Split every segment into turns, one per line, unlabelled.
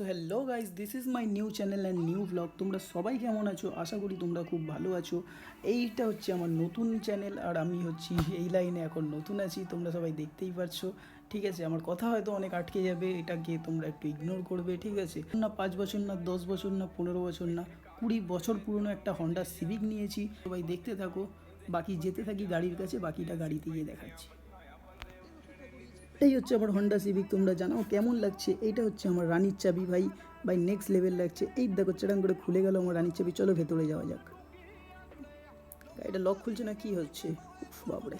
তো hello guys, this is my new channel and new blog. তোমরা সবাই কেমন আছো? আশা করি তোমরা খুব ভালো আছো। এইটা হচ্ছে আমার নতুন চ্যানেল আর আমি হচ্ছি এই লাইনে এখন নতুন আছি, তোমরা সবাই দেখতেই পারছো। ঠিক আছে, আমার কথা হয়তো অনেক আটকে যাবে, এটাকে তোমরা একটু ইগনোর করবে, ঠিক আছে? না 5 বছর, না 10 বছর, না 15 বছর, না 20 বছর পুরনো একটা হন্ডা সিভিক নিয়েছি। সবাই দেখতে থাকো, বাকি যেতে থাকি গাড়ির কাছে, বাকিটা গাড়িতে গিয়ে দেখাচ্ছি। এই হচ্ছে আমার হন্ডা সিভিক, তোমরা জানাও কেমন লাগছে। এইটা হচ্ছে আমার রানির চাবি, ভাই ভাই নেক্সট লেভেল লাগছে। এই দেখো চেরাং করে খুলে গেল আমার রানির চাবি। চলো ভেতরে যাওয়া যাক। গাড়িটা লক খুলছে না, কি হচ্ছে? উফ, বাপরে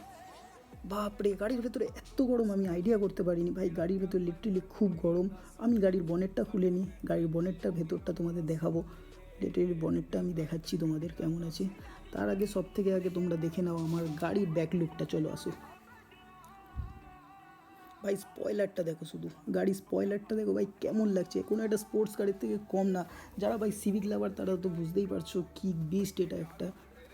বাপরে, গাড়ির ভেতরে এত গরম আমি আইডিয়া করতে পারিনি ভাই। গাড়ির ভেতরে লিটারেলি খুব গরম। আমি গাড়ির বনেটটা খুলে নিই, গাড়ির বনেটটার ভেতরটা তোমাদের দেখাবো। লিটারেলি বনেটটা আমি দেখাচ্ছি তোমাদের কেমন আছে। তার আগে সব থেকে আগে তোমরা দেখে নাও আমার গাড়ির ব্যাক লুকটা। চলো আসো ভাই, স্পয়লারটা দেখো, শুধু গাড়ির স্পয়লারটা দেখো ভাই, কেমন লাগছে। কোনো একটা স্পোর্টস গাড়ির থেকে কম না। যারা ভাই সিভিক লাভার তারা তো বুঝতেই পারছো কি বিস্ট এটা একটা।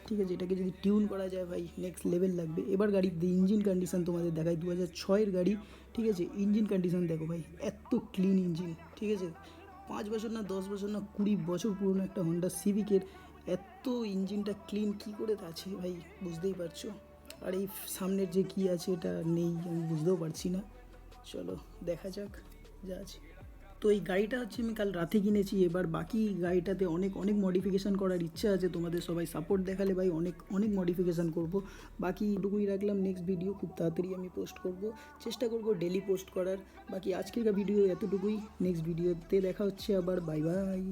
ঠিক আছে, এটাকে যদি টিউন করা যায় ভাই নেক্সট লেভেল লাগবে। এবার গাড়ির ইঞ্জিন কন্ডিশন তোমাদের দেখাই। 2006-এর গাড়ি, ঠিক আছে? ইঞ্জিন কন্ডিশন দেখো ভাই, এত ক্লিন ইঞ্জিন। ঠিক আছে, 5 বছর না 10 বছর না 20 বছর পুরনো একটা হন্ডা সিভিকের এত ইঞ্জিনটা ক্লিন কী করে আছে ভাই, বুঝতেই পারছো। আর এই সামনের যে কী আছে এটা নেই, আমি বুঝতেও পারছি না। চলো দেখা যাক যা আছে। তো এই গাড়িটা হচ্ছে আমি কাল রাতে কিনেছি। এবার বাকি গাড়িটাতে অনেক অনেক মডিফিকেশান করার ইচ্ছা আছে। তোমাদের সবাই সাপোর্ট দেখালে ভাই অনেক অনেক মডিফিকেশান করব। বাকি এটুকুই রাখলাম, নেক্সট ভিডিও খুব তাড়াতাড়ি আমি পোস্ট করব, চেষ্টা করব ডেলি পোস্ট করার। বাকি আজকের ভিডিও এতটুকুই, নেক্সট ভিডিওতে দেখা হচ্ছে আবার। Bye bye.